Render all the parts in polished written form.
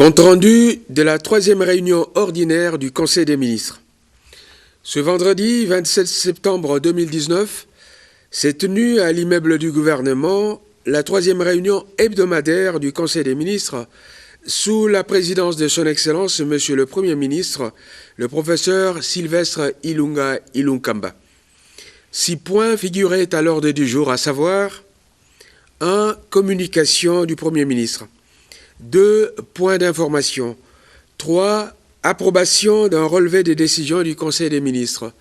Compte-rendu de la troisième réunion ordinaire du Conseil des ministres. Ce vendredi 27 septembre 2019 s'est tenue à l'immeuble du gouvernement la troisième réunion hebdomadaire du Conseil des ministres sous la présidence de son Excellence Monsieur le Premier ministre, le professeur Sylvestre Ilunga Ilunkamba. 6 points figuraient à l'ordre du jour, à savoir 1. Communication du Premier ministre. 2. Points d'information. 3. Approbation d'un relevé des décisions du Conseil des ministres.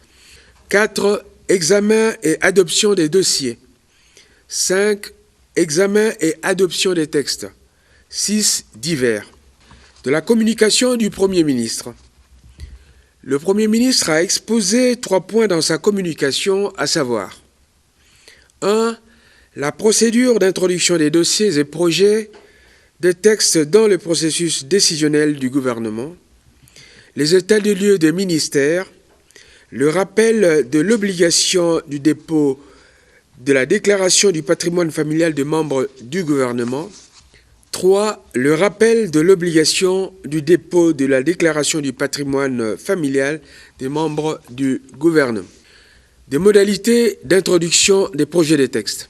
4. Examen et adoption des dossiers. 5. Examen et adoption des textes. 6. Divers. De la communication du Premier ministre. Le Premier ministre a exposé 3 points dans sa communication, à savoir 1. La procédure d'introduction des dossiers et projets des textes dans le processus décisionnel du gouvernement, les états des lieux des ministères, le rappel de l'obligation du dépôt de la déclaration du patrimoine familial des membres du gouvernement. 3. Le rappel de l'obligation du dépôt de la déclaration du patrimoine familial des membres du gouvernement. Des modalités d'introduction des projets de textes.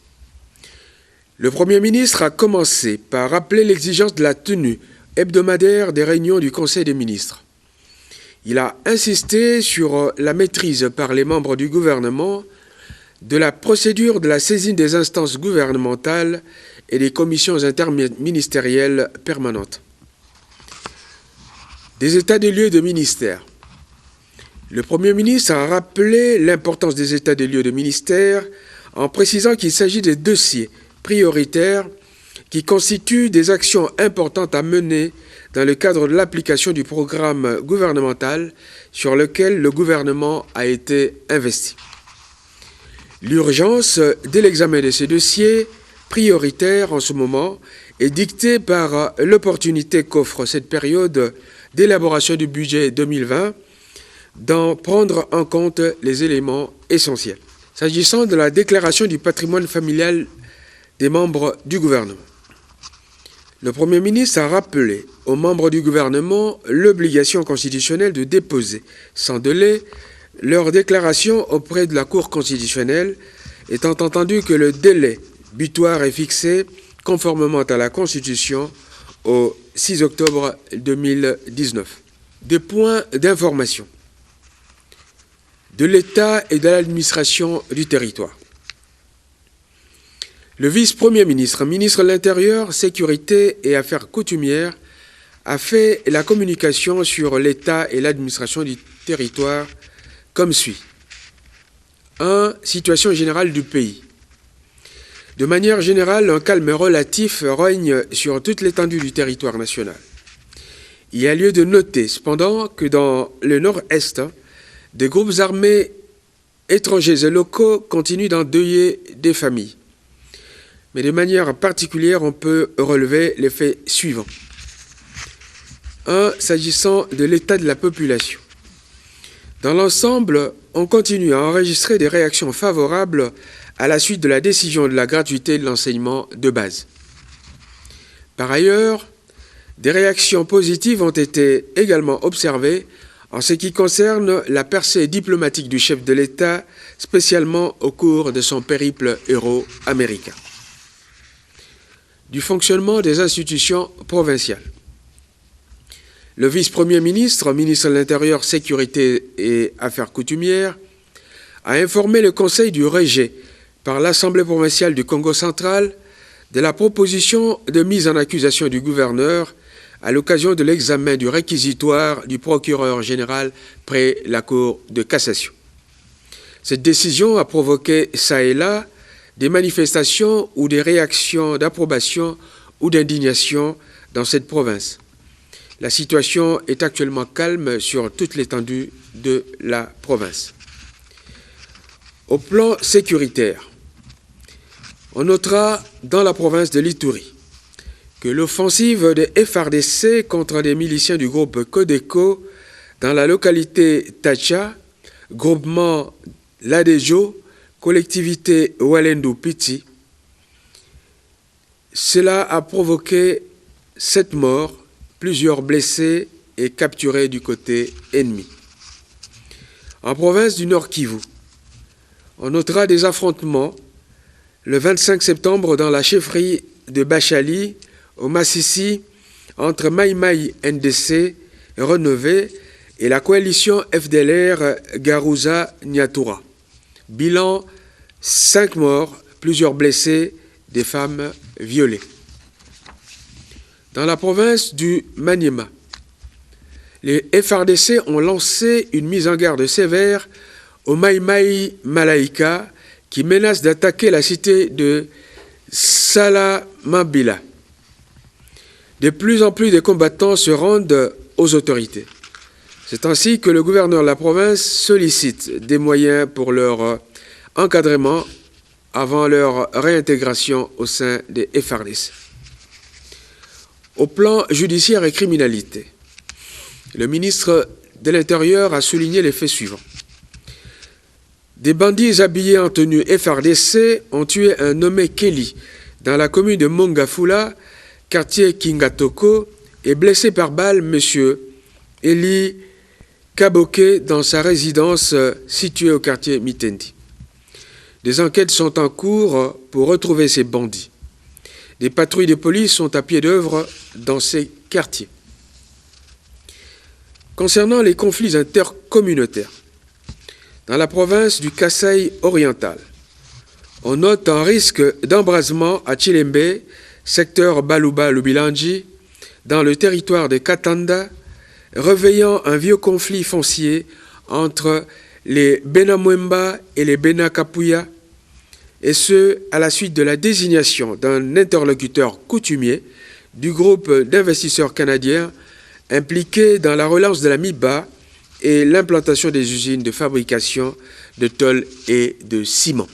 Le Premier ministre a commencé par rappeler l'exigence de la tenue hebdomadaire des réunions du Conseil des ministres. Il a insisté sur la maîtrise par les membres du gouvernement de la procédure de la saisine des instances gouvernementales et des commissions interministérielles permanentes. Des états des lieux de ministères. Le Premier ministre a rappelé l'importance des états des lieux de ministères en précisant qu'il s'agit des dossiers prioritaires qui constituent des actions importantes à mener dans le cadre de l'application du programme gouvernemental sur lequel le gouvernement a été investi. L'urgence de l'examen de ces dossiers prioritaires en ce moment est dictée par l'opportunité qu'offre cette période d'élaboration du budget 2020 d'en prendre en compte les éléments essentiels. S'agissant de la déclaration du patrimoine familial des membres du gouvernement. Le Premier ministre a rappelé aux membres du gouvernement l'obligation constitutionnelle de déposer sans délai leur déclaration auprès de la Cour constitutionnelle, étant entendu que le délai butoir est fixé conformément à la Constitution au 6 octobre 2019. Des points d'information de l'État et de l'administration du territoire. Le vice-premier ministre, ministre de l'Intérieur, Sécurité et Affaires coutumières, a fait la communication sur l'État et l'administration du territoire comme suit. 1. Situation générale du pays. De manière générale, un calme relatif règne sur toute l'étendue du territoire national. Il y a lieu de noter, cependant, que dans le nord-est, des groupes armés étrangers et locaux continuent d'endeuiller des familles. Mais de manière particulière, on peut relever les faits suivants. 1. S'agissant de l'état de la population. Dans l'ensemble, on continue à enregistrer des réactions favorables à la suite de la décision de la gratuité de l'enseignement de base. Par ailleurs, des réactions positives ont été également observées en ce qui concerne la percée diplomatique du chef de l'État, spécialement au cours de son périple euro-américain. Du fonctionnement des institutions provinciales. Le vice-premier ministre, ministre de l'Intérieur, Sécurité et Affaires coutumières, a informé le Conseil du rejet par l'Assemblée provinciale du Congo central de la proposition de mise en accusation du gouverneur à l'occasion de l'examen du réquisitoire du procureur général près la Cour de cassation. Cette décision a provoqué çà et là des manifestations ou des réactions d'approbation ou d'indignation dans cette province. La situation est actuellement calme sur toute l'étendue de la province. Au plan sécuritaire, on notera dans la province de l'Ituri que l'offensive des FARDC contre des miliciens du groupe Codeco dans la localité Tacha, groupement Ladejo, collectivité Walendu Piti, cela a provoqué 7 morts plusieurs blessés et capturés du côté ennemi. En province du Nord Kivu, on notera des affrontements le 25 septembre dans la chefferie de Bachali, au Massissi, entre Mai Mai NDC Renové et la coalition FDLR Garouza Nyatura. Bilan 5 morts, plusieurs blessés, des femmes violées. Dans la province du Maniema, les FRDC ont lancé une mise en garde sévère au Mai Mai Malaika qui menace d'attaquer la cité de Salamabila. De plus en plus de combattants se rendent aux autorités. C'est ainsi que le gouverneur de la province sollicite des moyens pour leur encadrement avant leur réintégration au sein des FRDC. Au plan judiciaire et criminalité, le ministre de l'Intérieur a souligné les faits suivants. Des bandits habillés en tenue FRDC ont tué un nommé Kelly dans la commune de Mongafula, quartier Kingatoko, et blessé par balle M. Eli Kaboke dans sa résidence située au quartier Mitendi. Des enquêtes sont en cours pour retrouver ces bandits. Des patrouilles de police sont à pied d'œuvre dans ces quartiers. Concernant les conflits intercommunautaires, dans la province du Kasaï oriental, on note un risque d'embrasement à Chilembe, secteur Baluba-Lubilanji, dans le territoire de Katanda, réveillant un vieux conflit foncier entre les Benamwemba et les Benakapuya, et ce, à la suite de la désignation d'un interlocuteur coutumier du groupe d'investisseurs canadiens impliqué dans la relance de la MIBA et l'implantation des usines de fabrication de tôle et de ciment.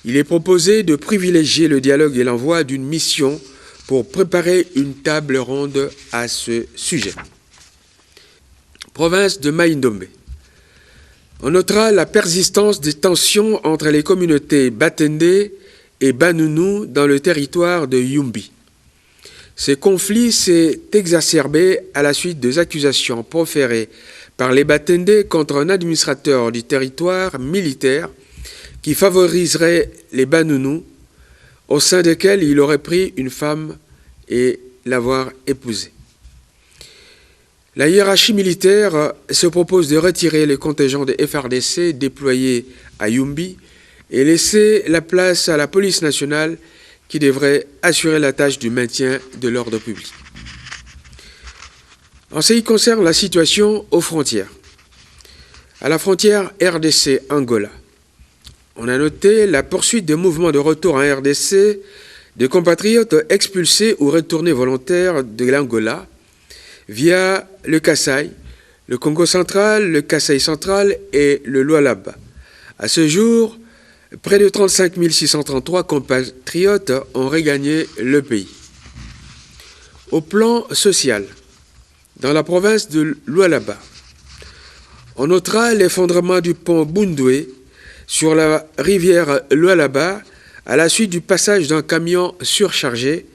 Il est proposé de privilégier le dialogue et l'envoi d'une mission pour préparer une table ronde à ce sujet. Province de Mai-Ndombe. On notera la persistance des tensions entre les communautés Batende et Banunu dans le territoire de Yumbi. Ce conflit s'est exacerbé à la suite des accusations proférées par les Batende contre un administrateur du territoire militaire qui favoriserait les Banunu, au sein desquels il aurait pris une femme et l'avoir épousée. La hiérarchie militaire se propose de retirer les contingents des FRDC déployés à Yumbi et laisser la place à la police nationale qui devrait assurer la tâche du maintien de l'ordre public. En ce qui concerne la situation aux frontières, à la frontière RDC-Angola, on a noté la poursuite des mouvements de retour en RDC de compatriotes expulsés ou retournés volontaires de l'Angola via le Kasaï, le Congo central, le Kasaï central et le Lualaba. À ce jour, près de 35 633 compatriotes ont regagné le pays. Au plan social, dans la province de Lualaba, on notera l'effondrement du pont Bundoué sur la rivière Lualaba à la suite du passage d'un camion surchargé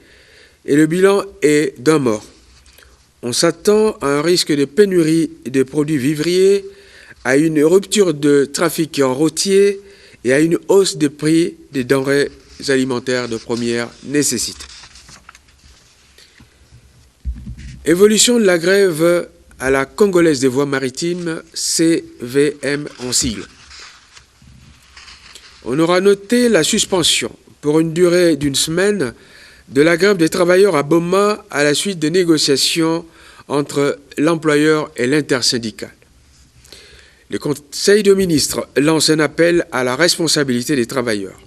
et le bilan est d'un mort. On s'attend à un risque de pénurie de produits vivriers, à une rupture de trafic routier et à une hausse des prix des denrées alimentaires de première nécessité. Évolution de la grève à la Congolaise des voies maritimes, CVM en sigle. On aura noté la suspension pour une durée d'une semaine de la grève des travailleurs à Boma à la suite des négociations entre l'employeur et l'intersyndicale. Le Conseil de ministres lance un appel à la responsabilité des travailleurs.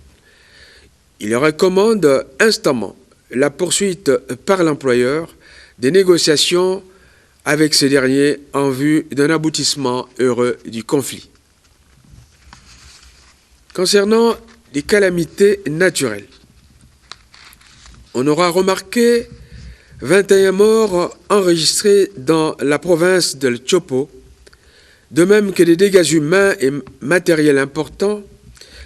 Il recommande instamment la poursuite par l'employeur des négociations avec ce dernier en vue d'un aboutissement heureux du conflit. Concernant les calamités naturelles, on aura remarqué 21 morts enregistrés dans la province de Chopo, de même que des dégâts humains et matériels importants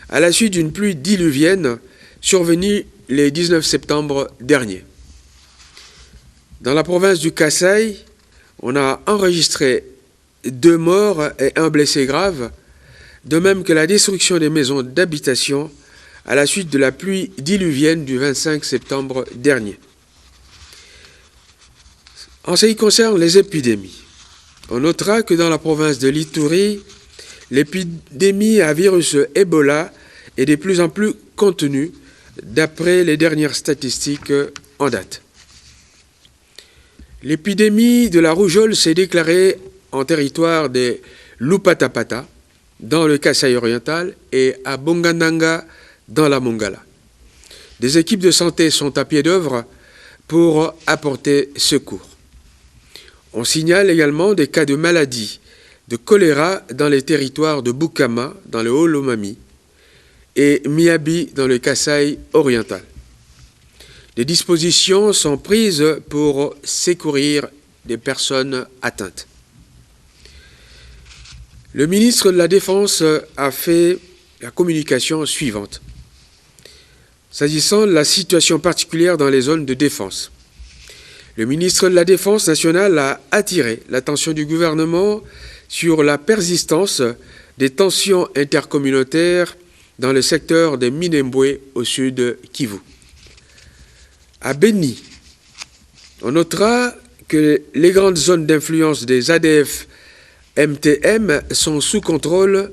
à la suite d'une pluie diluvienne survenue le 19 septembre dernier. Dans la province du Kasaï, on a enregistré 2 morts et 1 blessé grave, de même que la destruction des maisons d'habitation à la suite de la pluie diluvienne du 25 septembre dernier. En ce qui concerne les épidémies, on notera que dans la province de l'Ituri, l'épidémie à virus Ebola est de plus en plus contenue d'après les dernières statistiques en date. L'épidémie de la rougeole s'est déclarée en territoire de Lupatapata, dans le Kasaï oriental, et à Bongandanga, dans la Mongala. Des équipes de santé sont à pied d'œuvre pour apporter secours. On signale également des cas de maladie de choléra dans les territoires de Bukama, dans le Haut-Lomami, et Miabi, dans le Kasaï oriental. Des dispositions sont prises pour secourir des personnes atteintes. Le ministre de la Défense a fait la communication suivante. S'agissant de la situation particulière dans les zones de défense, le ministre de la Défense nationale a attiré l'attention du gouvernement sur la persistance des tensions intercommunautaires dans le secteur de Minembwe au sud Kivu. À Beni, on notera que les grandes zones d'influence des ADF MTM sont sous contrôle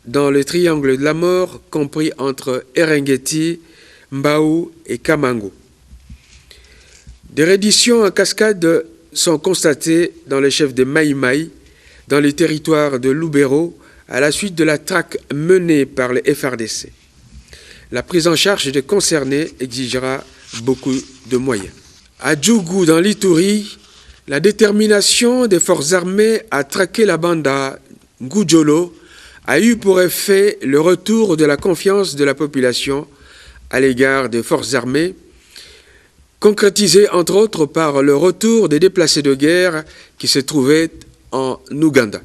dans le triangle de la mort compris entre Eringeti, Mbao et Kamango. Des redditions en cascade sont constatées dans les chefs de Maïmaï, dans les territoires de Lubero, à la suite de la traque menée par les FRDC. La prise en charge des concernés exigera beaucoup de moyens. À Djougou, dans l'Ituri, la détermination des forces armées à traquer la bande à Ngujolo a eu pour effet le retour de la confiance de la population à l'égard des forces armées, concrétisé entre autres par le retour des déplacés de guerre qui se trouvaient en Ouganda.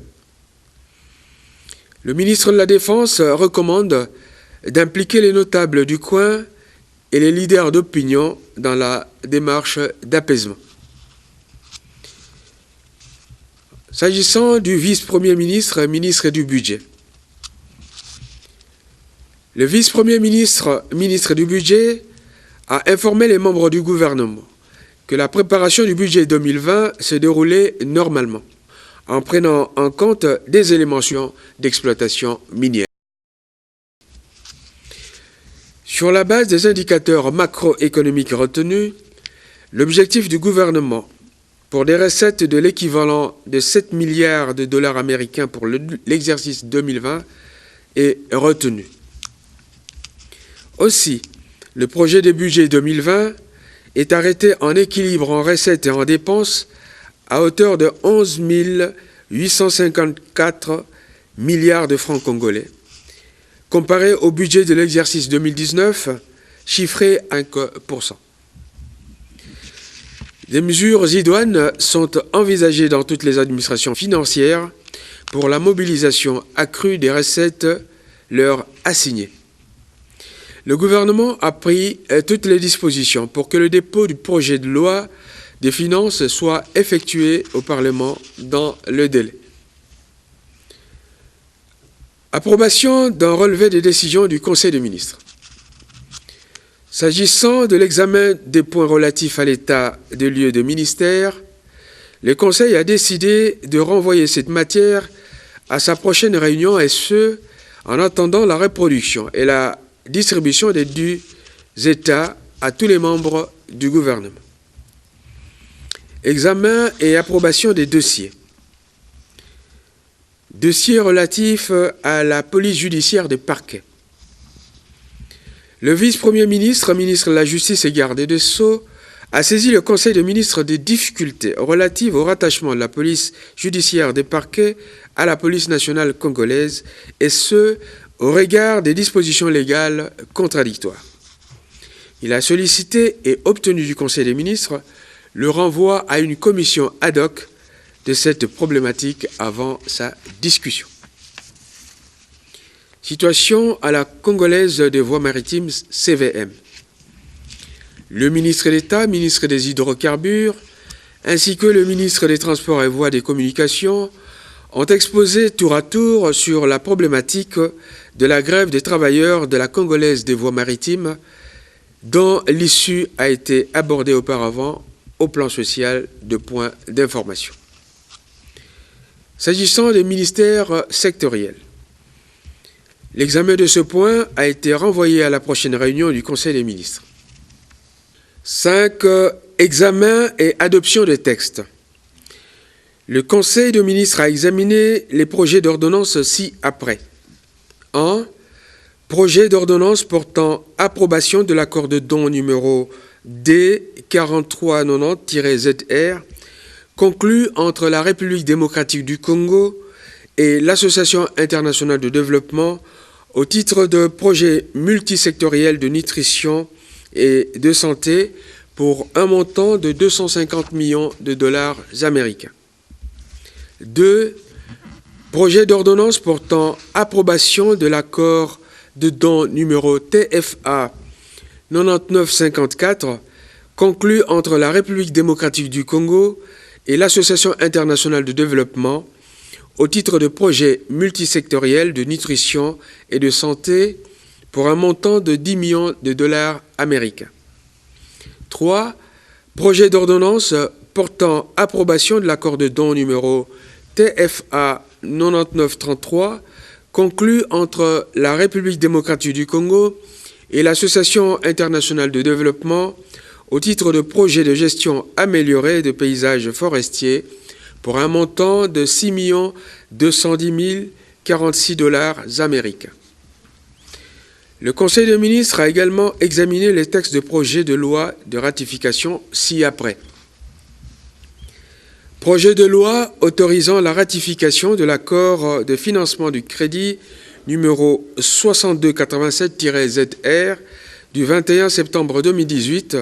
Le ministre de la Défense recommande d'impliquer les notables du coin et les leaders d'opinion dans la démarche d'apaisement. S'agissant du vice-premier ministre, ministre du Budget, le vice-premier ministre, ministre du Budget, a informé les membres du gouvernement que la préparation du budget 2020 se déroulait normalement, en prenant en compte des éléments d'exploitation minière. Sur la base des indicateurs macroéconomiques retenus, l'objectif du gouvernement pour des recettes de l'équivalent de 7 milliards de dollars américains pour l'exercice 2020 est retenu. Aussi, le projet de budget 2020 est arrêté en équilibre en recettes et en dépenses à hauteur de 11 854 milliards de francs congolais, comparé au budget de l'exercice 2019, chiffré à 1%. Des mesures idoines sont envisagées dans toutes les administrations financières pour la mobilisation accrue des recettes leur assignées. Le gouvernement a pris toutes les dispositions pour que le dépôt du projet de loi des finances soit effectué au Parlement dans le délai. Approbation d'un relevé des décisions du Conseil des ministres. S'agissant de l'examen des points relatifs à l'état des lieux de ministère, le Conseil a décidé de renvoyer cette matière à sa prochaine réunion, et ce, en attendant la reproduction et la distribution des dus États à tous les membres du gouvernement. Examen et approbation des dossiers. Dossier relatif à la police judiciaire des parquets. Le vice-premier ministre, ministre de la Justice et garde des Sceaux, a saisi le Conseil des ministres des difficultés relatives au rattachement de la police judiciaire des parquets à la police nationale congolaise, et ce, au regard des dispositions légales contradictoires. Il a sollicité et obtenu du Conseil des ministres le renvoi à une commission ad hoc de cette problématique avant sa discussion. Situation à la Congolaise des voies maritimes CVM. Le ministre d'État, ministre des Hydrocarbures, ainsi que le ministre des Transports et Voies des Communications, ont exposé tour à tour sur la problématique de la grève des travailleurs de la Congolaise des voies maritimes, dont l'issue a été abordée auparavant au plan social de points d'information. S'agissant des ministères sectoriels, l'examen de ce point a été renvoyé à la prochaine réunion du Conseil des ministres. 5. Examen et adoption des textes. Le Conseil des ministres a examiné les projets d'ordonnance ci-après. 1. Projet d'ordonnance portant approbation de l'accord de don numéro D4390-ZR conclu entre la République démocratique du Congo et l'Association internationale de développement au titre de projet multisectoriel de nutrition et de santé pour un montant de 250 millions de dollars américains. 2. Projet d'ordonnance portant approbation de l'accord de don numéro TFA 9954 conclu entre la République démocratique du Congo et l'Association internationale de développement au titre de projet multisectoriel de nutrition et de santé pour un montant de 10 millions de dollars américains. 3. Projet d'ordonnance portant approbation de l'accord de don numéro TFA 9933 conclu entre la République démocratique du Congo et l'Association internationale de développement au titre de projet de gestion améliorée de paysages forestiers pour un montant de 6 210 046 dollars américains. Le Conseil des ministres a également examiné les textes de projet de loi de ratification ci-après. Projet de loi autorisant la ratification de l'accord de financement du crédit numéro 6287-ZR du 21 septembre 2018,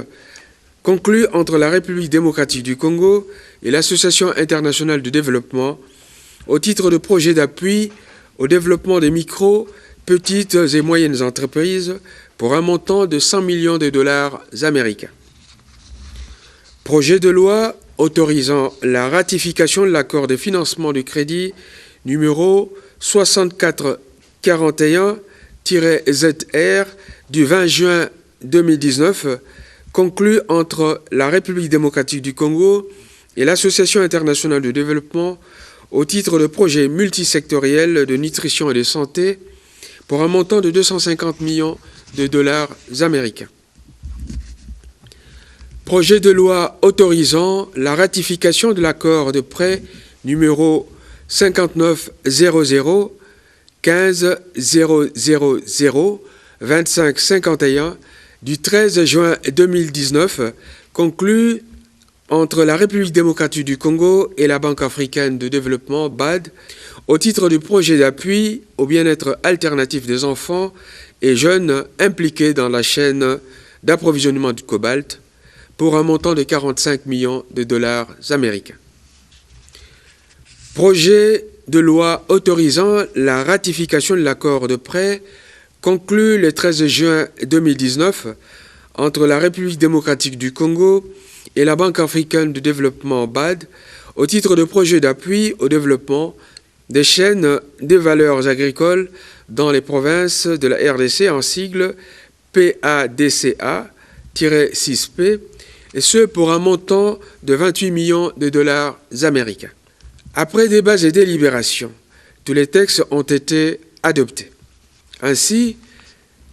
conclu entre la République démocratique du Congo et l'Association internationale de développement au titre de projet d'appui au développement des micro, petites et moyennes entreprises pour un montant de 100 millions de dollars américains. Projet de loi autorisant la ratification de l'accord de financement du crédit numéro 6441-ZR du 20 juin 2019, conclu entre la République démocratique du Congo et l'Association internationale de développement au titre de projet multisectoriel de nutrition et de santé pour un montant de 250 millions de dollars américains. Projet de loi autorisant la ratification de l'accord de prêt numéro 5900 15 000 25 51 du 13 juin 2019, conclu entre la République démocratique du Congo et la Banque africaine de développement, BAD, au titre du projet d'appui au bien-être alternatif des enfants et jeunes impliqués dans la chaîne d'approvisionnement du cobalt, pour un montant de 45 millions de dollars américains. Projet de loi autorisant la ratification de l'accord de prêt conclu le 13 juin 2019 entre la République démocratique du Congo et la Banque africaine de développement BAD au titre de projet d'appui au développement des chaînes des valeurs agricoles dans les provinces de la RDC en sigle PADCA-6P, et ce pour un montant de 28 millions de dollars américains. Après débats et délibérations, tous les textes ont été adoptés. Ainsi,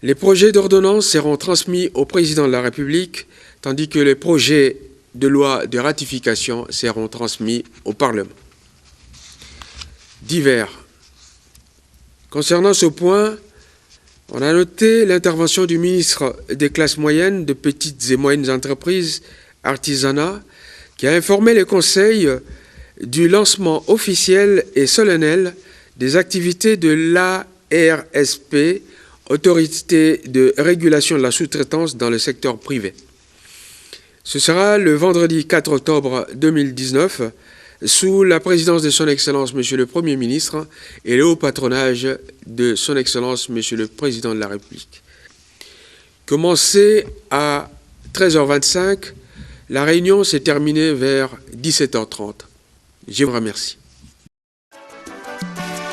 les projets d'ordonnance seront transmis au président de la République, tandis que les projets de loi de ratification seront transmis au Parlement. Divers. Concernant ce point, on a noté l'intervention du ministre des classes moyennes, de petites et moyennes entreprises, artisanat, qui a informé les conseils du lancement officiel et solennel des activités de l'ARSP, Autorité de régulation de la sous-traitance dans le secteur privé. Ce sera le vendredi 4 octobre 2019, sous la présidence de Son Excellence Monsieur le Premier ministre et le haut patronage de Son Excellence Monsieur le Président de la République. Commencé à 13h25 La réunion s'est terminée vers 17h30. Je vous remercie.